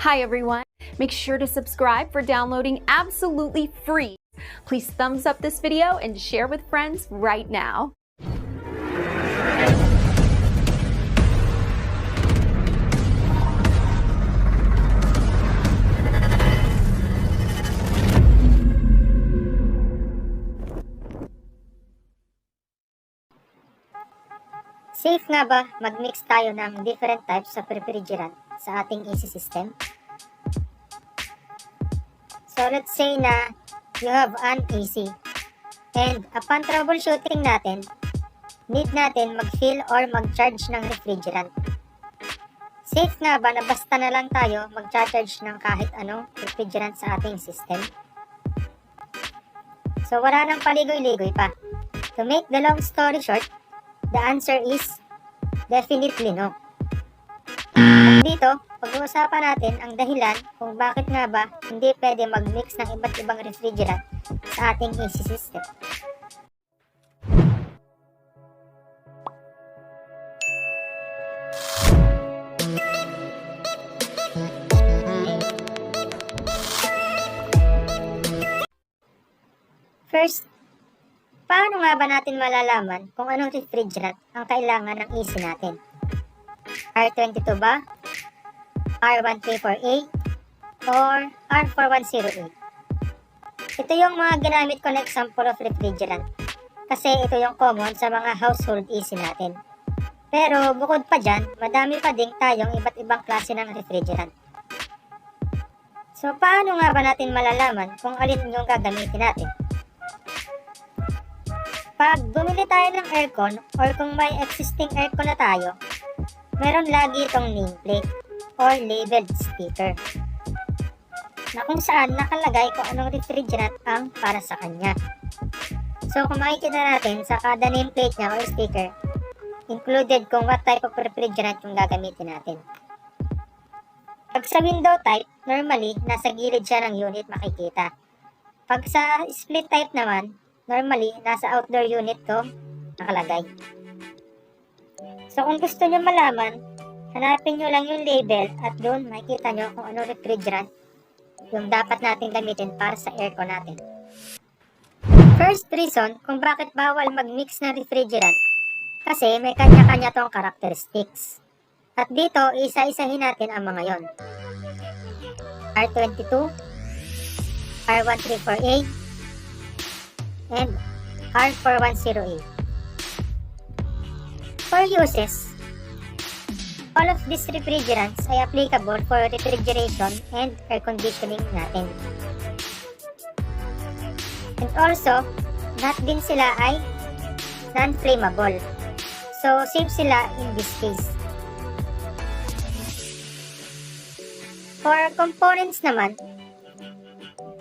Hi everyone! Make sure to subscribe for downloading absolutely free. Please thumbs up this video and share with friends right now. Safe nga ba mag-mix tayo ng different types of refrigerant sa ating AC system? So let's say na you have an AC and upon troubleshooting natin, need natin mag-fill or mag-charge ng refrigerant. Safe nga ba na basta na lang tayo mag-charge ng kahit anong refrigerant sa ating system? So wala nang paligoy-ligoy pa. To make the long story short, the answer is definitely no. At dito, pag-uusapan natin ang dahilan kung bakit nga ba hindi pwede mag-mix ng iba't ibang refrigerant sa ating AC system. First, paano nga ba natin malalaman kung anong refrigerant ang kailangan ng AC natin? R22 ba? R134A? Or R410A? Ito yung mga ginamit ko na example of refrigerant kasi ito yung common sa mga household AC natin. Pero bukod pa dyan, madami pa din tayong iba't ibang klase ng refrigerant. So paano nga ba natin malalaman kung alin yung gagamitin natin? Pag bumili tayo ng aircon or kung may existing aircon na tayo, meron lagi itong nameplate or labeled sticker na kung saan nakalagay kung anong refrigerant ang para sa kanya. So kung makikita natin sa kada nameplate niya or sticker, included kung what type of refrigerant yung gagamitin natin. Pag sa window type, normally nasa gilid siya ng unit makikita. Pag sa split type naman, normally, nasa outdoor unit to nakalagay. So, kung gusto nyo malaman, hanapin nyo lang yung label at doon makikita nyo kung ano refrigerant yung dapat natin gamitin para sa aircon natin. First reason kung bakit bawal mag-mix ng refrigerant kasi may kanya-kanya tong characteristics. At dito, isa-isahin natin ang mga yon. R22, R134A, and R410A. For uses, all of these refrigerants ay applicable for refrigeration and air conditioning natin. And also, not din sila ay non-flammable. So, safe sila in this case. For components naman,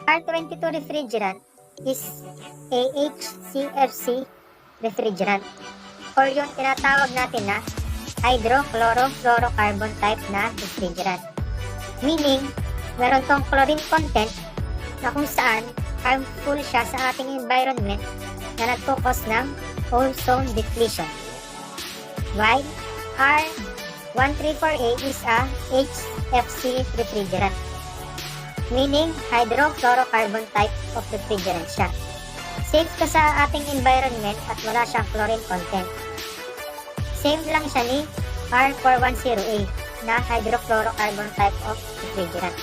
R22 refrigerant is a HCFC refrigerant or yung tinatawag natin na hydrochlorofluorocarbon type na refrigerant. Meaning, meron tong chlorine content na kung saan harmful siya sa ating environment na nagkukos ng ozone depletion. While R134A is a HFC refrigerant, meaning hydrofluorocarbon type of refrigerant siya. Safe ka sa ating environment at wala siyang chlorine content. Same lang siya ni R410A na hydrofluorocarbon type of refrigerant.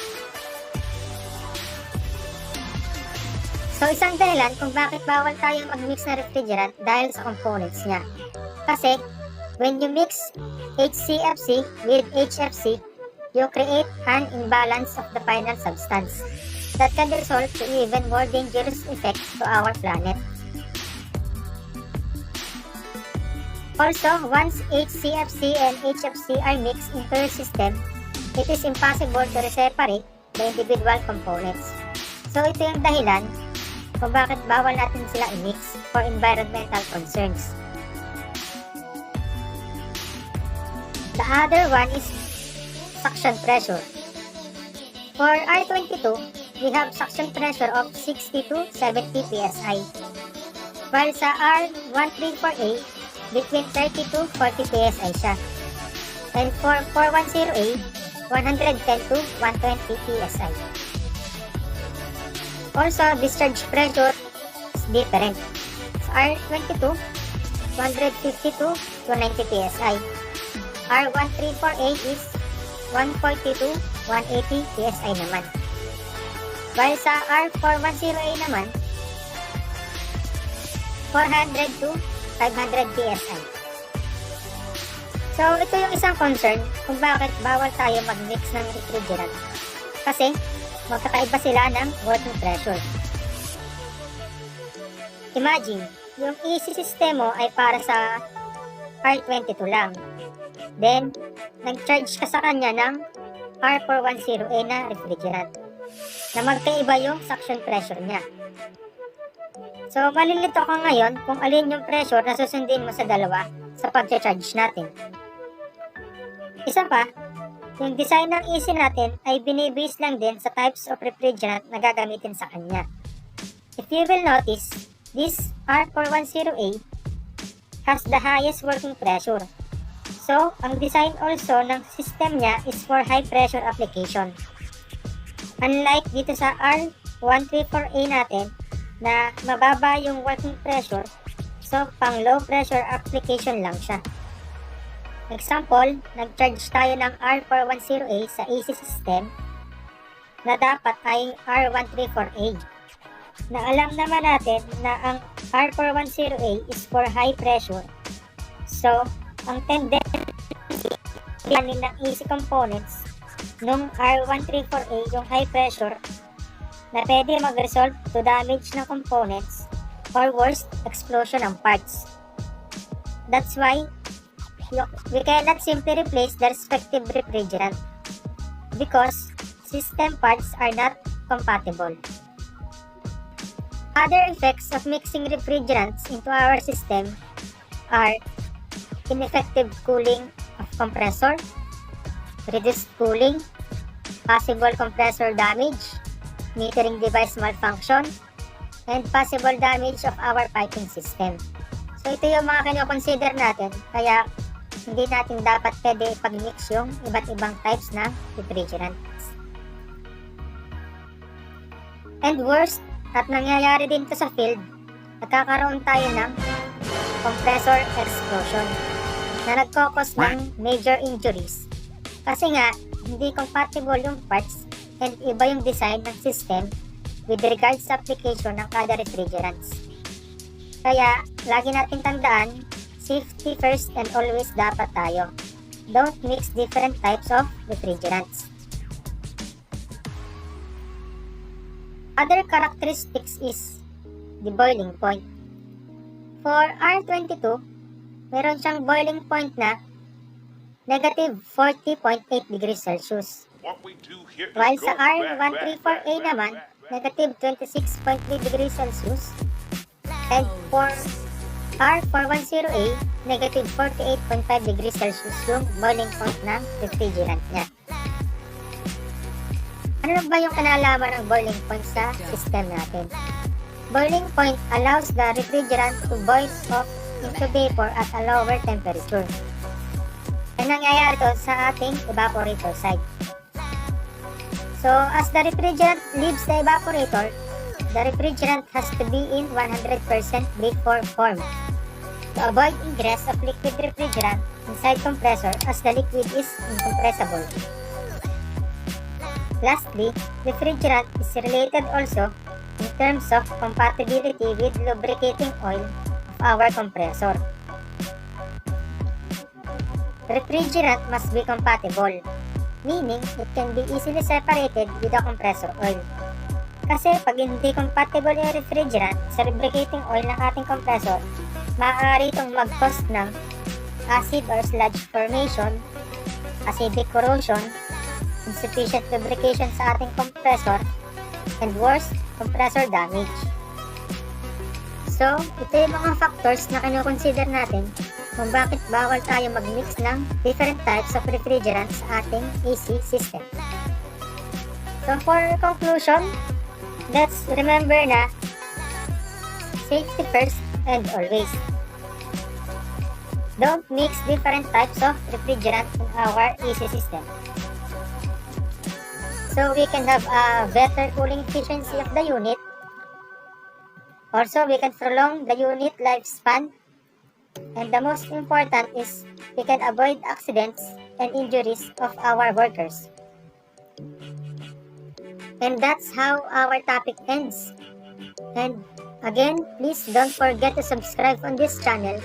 So isang dahilan kung bakit bawal tayong mag-mix na refrigerant dahil sa components niya. Kasi when you mix HCFC with HFC, you create an imbalance of the final substance that can result to even more dangerous effects to our planet. Also, once HCFC and HFC are mixed into your system, it is impossible to separate the individual components. So ito yung dahilan kung bakit bawal natin sila i-mix for environmental concerns. The other one is suction pressure. For R22, we have suction pressure of 60 to 70 psi. While sa R134A, between 30 to 40 psi siya. And for 410A, 110 to 120 PSI. Also, discharge pressure is different. Sa R22, 150 to 290 PSI. R1348 is 140 to 180 PSI naman. While sa R410A naman, 400 to 500 PSI. So, ito yung isang concern kung bakit bawal tayo mag-mix ng refrigerant. Kasi, magkakaiba sila ng working pressure. Imagine, yung AC system mo ay para sa R22 lang. Then, nag-charge ka sa kanya ng R410A na refrigerant na magkaiba yung suction pressure niya. So, malilito ka ngayon kung alin yung pressure na susundin mo sa dalawa sa pag-charge natin. Isa pa, yung design ng AC natin ay binibase lang din sa types of refrigerant na gagamitin sa kanya. If you will notice, this R410A has the highest working pressure. So, ang design also ng system niya is for high pressure application. Unlike dito sa R134A natin na mababa yung working pressure, so pang low pressure application lang siya. Example, nag-charge tayo ng R410A sa AC system na dapat ay R134A. Na alam naman natin na ang R410A is for high pressure. So, ang tendency ng AC components nung R134A yung high pressure na pwede mag-result to damage ng components or worst, explosion ng parts. That's why we cannot simply replace the respective refrigerant because system parts are not compatible. Other effects of mixing refrigerants into our system are ineffective cooling of compressor, reduced cooling, possible compressor damage, metering device malfunction, and possible damage of our piping system. So ito yung mga kino-consider natin, kaya hindi natin dapat pwede pag-mix yung iba't ibang types ng refrigerants. And worst, at nangyayari din to sa field, nagkakaroon tayo ng compressor explosion na nagkakos ng major injuries. Kasi nga, hindi compatible yung parts and iba yung design ng system with regards sa application ng kada refrigerants. Kaya, lagi natin tandaan, safety first and always dapat tayo. Don't mix different types of refrigerants. Other characteristics is the boiling point. For R22, meron siyang boiling point na negative 40.8 degrees Celsius. While sa R134A naman, negative 26.3 degrees Celsius. And for R410A, negative 48.5 degrees Celsius yung boiling point ng refrigerant niya. Ano ba yung kinalaman ng boiling point sa system natin? Boiling point allows the refrigerant to boil off into vapor at a lower temperature. Ang nangyayari to sa ating evaporator side. So, as the refrigerant leaves the evaporator, the refrigerant has to be in 100% vapor form to avoid ingress of liquid refrigerant inside compressor as the liquid is incompressible. Lastly, refrigerant is related also in terms of compatibility with lubricating oil of our compressor. Refrigerant must be compatible, meaning it can be easily separated with the compressor oil. Kasi pag hindi compatible yung refrigerant sa lubricating oil ng ating compressor, maaari itong mag-cause ng acid or sludge formation, acidic corrosion, insufficient lubrication sa ating compressor, and worse, compressor damage. So, ito yung mga factors na kino-consider natin kung bakit bawal tayo mag-mix ng different types of refrigerant sa ating AC system. So, for conclusion, let's remember na safety first and always. Don't mix different types of refrigerant in our AC system. so we can have a better cooling efficiency of the unit. Also, we can prolong the unit lifespan. And the most important is we can avoid accidents and injuries of our workers. And that's how our topic ends. And again, please don't forget to subscribe on this channel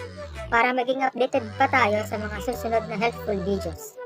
para maging updated pa tayo sa mga susunod na helpful videos.